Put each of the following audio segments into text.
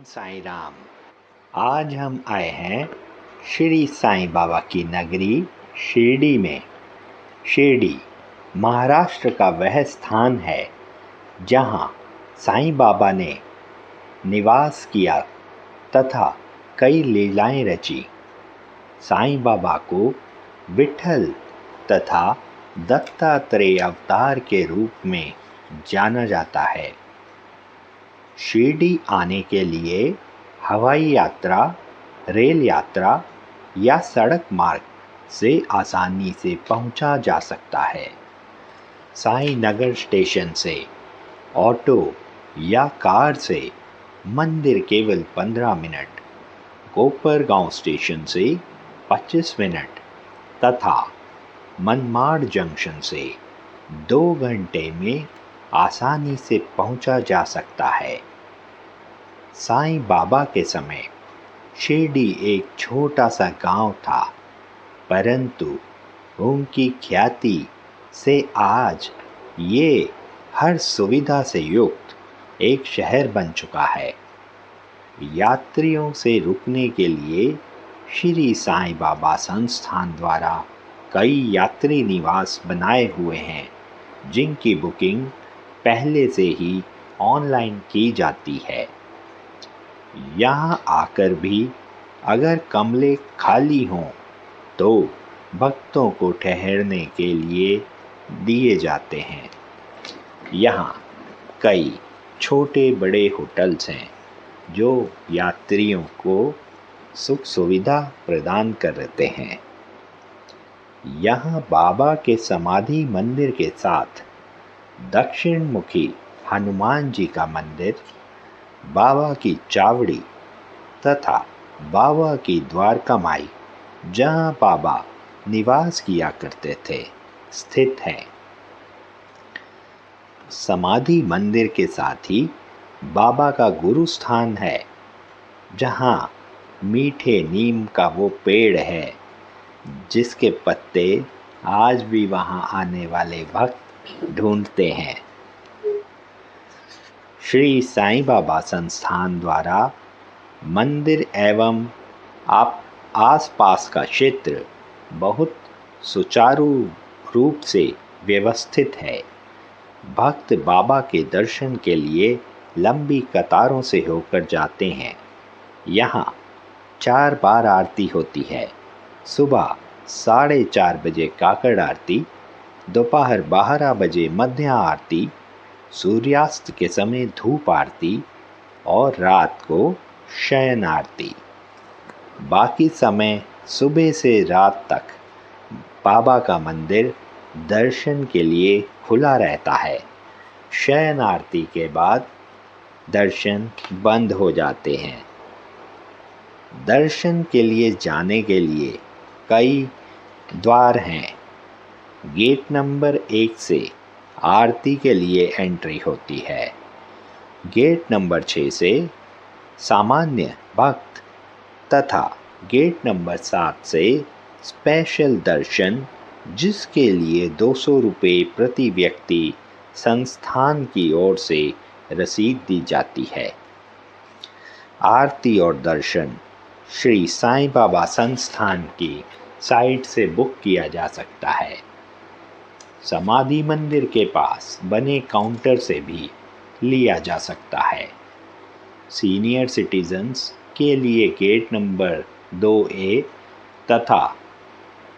साईं राम। आज हम आए हैं श्री साईं बाबा की नगरी शिरडी में। शिरडी महाराष्ट्र का वह स्थान है जहाँ साईं बाबा ने निवास किया तथा कई लीलाएं रची। साईं बाबा को विठल तथा दत्तात्रेय अवतार के रूप में जाना जाता है। शिरडी आने के लिए हवाई यात्रा, रेल यात्रा या सड़क मार्ग से आसानी से पहुंचा जा सकता है। साईं नगर स्टेशन से ऑटो या कार से मंदिर केवल 15 मिनट, कोपरगांव स्टेशन से 25 मिनट तथा मनमाड़ जंक्शन से 2 घंटे में आसानी से पहुंचा जा सकता है। साईं बाबा के समय शिरडी एक छोटा सा गांव था, परंतु उनकी ख्याति से आज ये हर सुविधा से युक्त एक शहर बन चुका है। यात्रियों से रुकने के लिए श्री साईं बाबा संस्थान द्वारा कई यात्री निवास बनाए हुए हैं, जिनकी बुकिंग पहले से ही ऑनलाइन की जाती है। यहाँ आकर भी अगर कमरे खाली हों तो भक्तों को ठहरने के लिए दिए जाते हैं। यहाँ कई छोटे बड़े होटल्स हैं जो यात्रियों को सुख सुविधा प्रदान करते हैं। यहाँ बाबा के समाधि मंदिर के साथ दक्षिण मुखी हनुमान जी का मंदिर, बाबा की चावड़ी तथा बाबा की द्वारका माई, जहाँ बाबा निवास किया करते थे, स्थित है। समाधि मंदिर के साथ ही बाबा का गुरु स्थान है, जहाँ मीठे नीम का वो पेड़ है जिसके पत्ते आज भी वहाँ आने वाले भक्त ढूंढते हैं। श्री साईं बाबा संस्थान द्वारा मंदिर एवं आसपास का क्षेत्र बहुत सुचारू रूप से व्यवस्थित है। भक्त बाबा के दर्शन के लिए लंबी कतारों से होकर जाते हैं। यहाँ 4 बार आरती होती है। सुबह 4:30 बजे काकड़ आरती, दोपहर 12 बजे मध्य आरती, सूर्यास्त के समय धूप आरती और रात को शयन आरती। बाकी समय सुबह से रात तक बाबा का मंदिर दर्शन के लिए खुला रहता है। शयन आरती के बाद दर्शन बंद हो जाते हैं। दर्शन के लिए जाने के लिए कई द्वार हैं। गेट नंबर 1 से आरती के लिए एंट्री होती है। गेट नंबर 6 से सामान्य भक्त तथा गेट नंबर 7 से स्पेशल दर्शन, जिसके लिए 200 रुपये प्रति व्यक्ति संस्थान की ओर से रसीद दी जाती है। आरती और दर्शन श्री साईं बाबा संस्थान की साइट से बुक किया जा सकता है। समाधि मंदिर के पास बने काउंटर से भी लिया जा सकता है। सीनियर सिटीजन्स के लिए गेट नंबर 2A तथा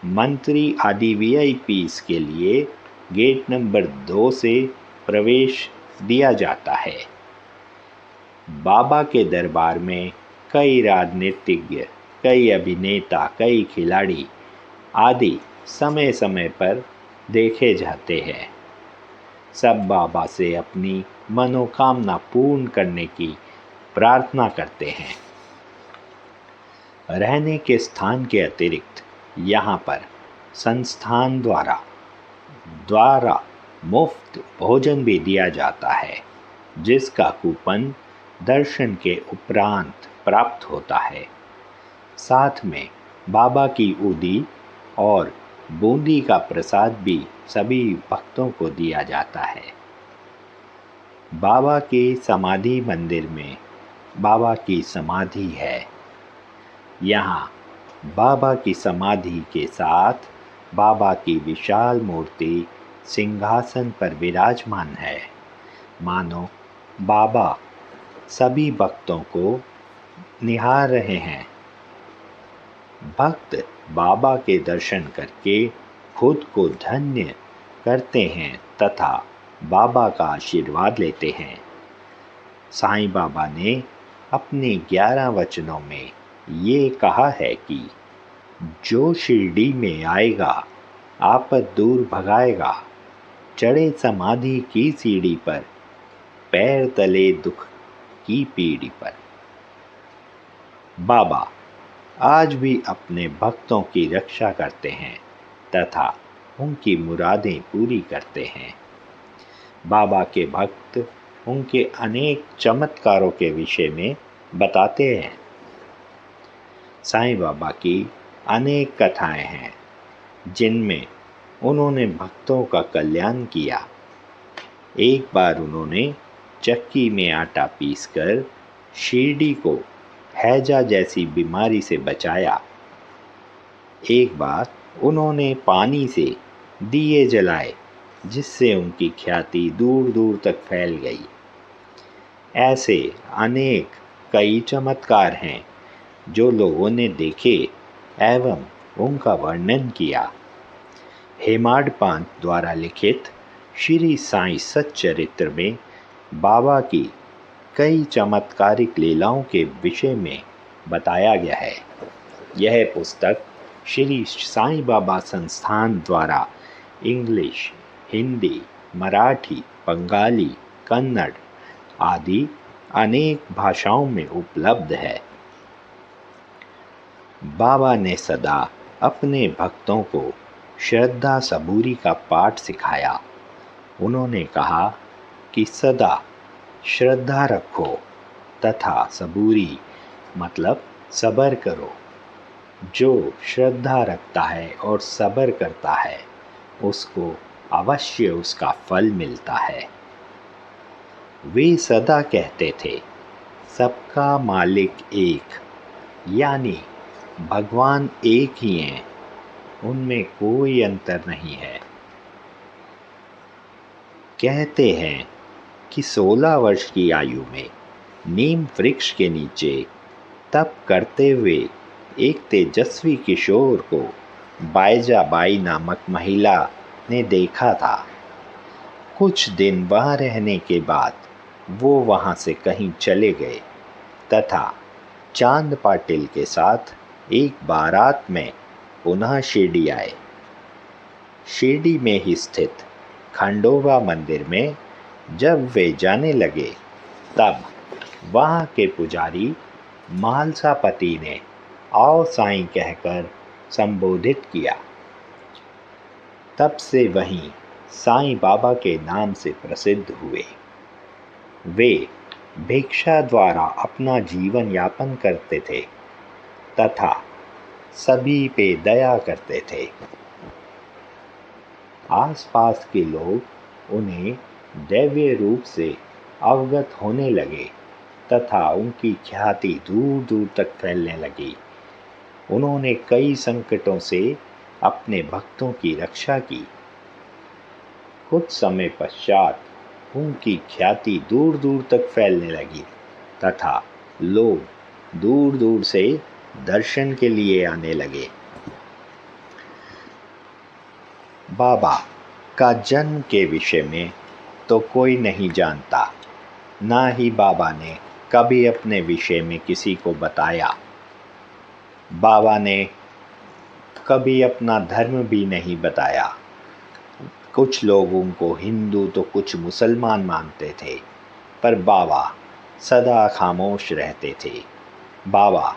मंत्री आदि VIPs के लिए गेट नंबर 2 से प्रवेश दिया जाता है। बाबा के दरबार में कई राजनीतिज्ञ, कई अभिनेता, कई खिलाड़ी आदि समय समय पर देखे जाते हैं। सब बाबा से अपनी मनोकामना पूर्ण करने की प्रार्थना करते हैं। रहने के स्थान के अतिरिक्त यहाँ पर संस्थान द्वारा मुफ्त भोजन भी दिया जाता है, जिसका कूपन दर्शन के उपरांत प्राप्त होता है। साथ में बाबा की उदी और बूंदी का प्रसाद भी सभी भक्तों को दिया जाता है। बाबा के समाधि मंदिर में बाबा की समाधि है। यहाँ बाबा की समाधि के साथ बाबा की विशाल मूर्ति सिंहासन पर विराजमान है। मानो बाबा सभी भक्तों को निहार रहे हैं। भक्त बाबा के दर्शन करके खुद को धन्य करते हैं तथा बाबा का आशीर्वाद लेते हैं। साईं बाबा ने अपने 11 वचनों में ये कहा है कि जो शिरडी में आएगा आपद दूर भगाएगा, चढ़े समाधि की सीढ़ी पर, पैर तले दुख की पीढ़ी पर। बाबा आज भी अपने भक्तों की रक्षा करते हैं तथा उनकी मुरादें पूरी करते हैं। बाबा के भक्त उनके अनेक चमत्कारों के विषय में बताते हैं। साईं बाबा की अनेक कथाएं हैं जिनमें उन्होंने भक्तों का कल्याण किया। एक बार उन्होंने चक्की में आटा पीसकर शिरडी को हैजा जैसी बीमारी से बचाया। एक बार उन्होंने पानी से दिए जलाए जिससे उनकी ख्याति दूर दूर तक फैल गई। ऐसे अनेक कई चमत्कार हैं जो लोगों ने देखे एवं उनका वर्णन किया। हेमाडपंत द्वारा लिखित श्री साईं सच्चरित्र में बाबा की कई चमत्कारिक लीलाओं के विषय में बताया गया है। यह पुस्तक श्री साईं बाबा संस्थान द्वारा इंग्लिश, हिंदी, मराठी, बंगाली, कन्नड़ आदि अनेक भाषाओं में उपलब्ध है। बाबा ने सदा अपने भक्तों को श्रद्धा सबूरी का पाठ सिखाया। उन्होंने कहा कि सदा श्रद्धा रखो तथा सबूरी मतलब सब्र करो। जो श्रद्धा रखता है और सब्र करता है उसको अवश्य उसका फल मिलता है। वे सदा कहते थे, सबका मालिक एक, यानी भगवान एक ही हैं, उनमें कोई अंतर नहीं है। कहते हैं कि 16 वर्ष की आयु में नीम वृक्ष के नीचे तप करते हुए एक तेजस्वी किशोर को बाईजाबाई नामक महिला ने देखा था। कुछ दिन वहाँ रहने के बाद वो वहाँ से कहीं चले गए तथा चांद पाटिल के साथ एक बारात में पुनः शिरडी आए। शिरडी में ही स्थित खंडोबा मंदिर में जब वे जाने लगे तब वहाँ के पुजारी मालसापति ने आओ साईं कहकर संबोधित किया। तब से वहीं साईं बाबा के नाम से प्रसिद्ध हुए। वे भिक्षा द्वारा अपना जीवन यापन करते थे तथा सभी पे दया करते थे। आसपास के लोग उन्हें दैवीय रूप से अवगत होने लगे तथा उनकी ख्याति दूर दूर तक फैलने लगी। उन्होंने कई संकटों से अपने भक्तों की रक्षा की। कुछ समय पश्चात उनकी ख्याति दूर दूर तक फैलने लगी तथा लोग दूर दूर से दर्शन के लिए आने लगे। बाबा का जन्म के विषय में तो कोई नहीं जानता, ना ही बाबा ने कभी अपने विषय में किसी को बताया। बाबा ने कभी अपना धर्म भी नहीं बताया। कुछ लोगों को हिंदू तो कुछ मुसलमान मानते थे, पर बाबा सदा खामोश रहते थे। बाबा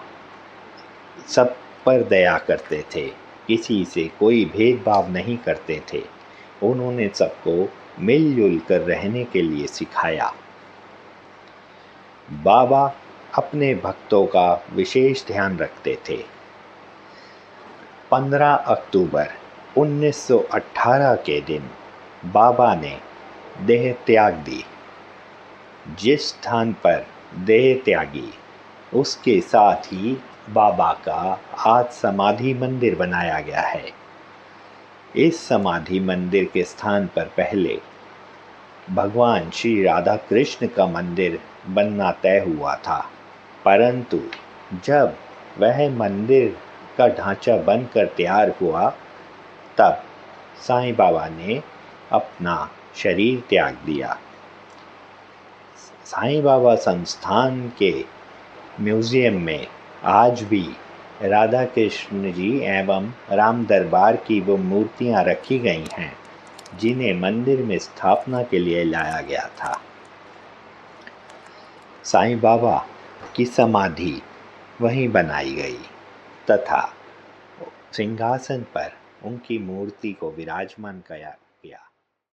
सब पर दया करते थे, किसी से कोई भेदभाव नहीं करते थे। उन्होंने सबको मिलजुल कर रहने के लिए सिखाया। बाबा अपने भक्तों का विशेष ध्यान रखते थे। 15 अक्टूबर 1918 के दिन बाबा ने देह त्याग दी। जिस स्थान पर देह त्यागी उसके साथ ही बाबा का आज समाधि मंदिर बनाया गया है। इस समाधि मंदिर के स्थान पर पहले भगवान श्री राधा कृष्ण का मंदिर बनना तय हुआ था, परंतु जब वह मंदिर का ढांचा बनकर तैयार हुआ तब साईं बाबा ने अपना शरीर त्याग दिया। साईं बाबा संस्थान के म्यूज़ियम में आज भी राधा कृष्ण जी एवं राम दरबार की वो मूर्तियां रखी गई हैं जिन्हें मंदिर में स्थापना के लिए लाया गया था। साईं बाबा की समाधि वहीं बनाई गई तथा सिंहासन पर उनकी मूर्ति को विराजमान किया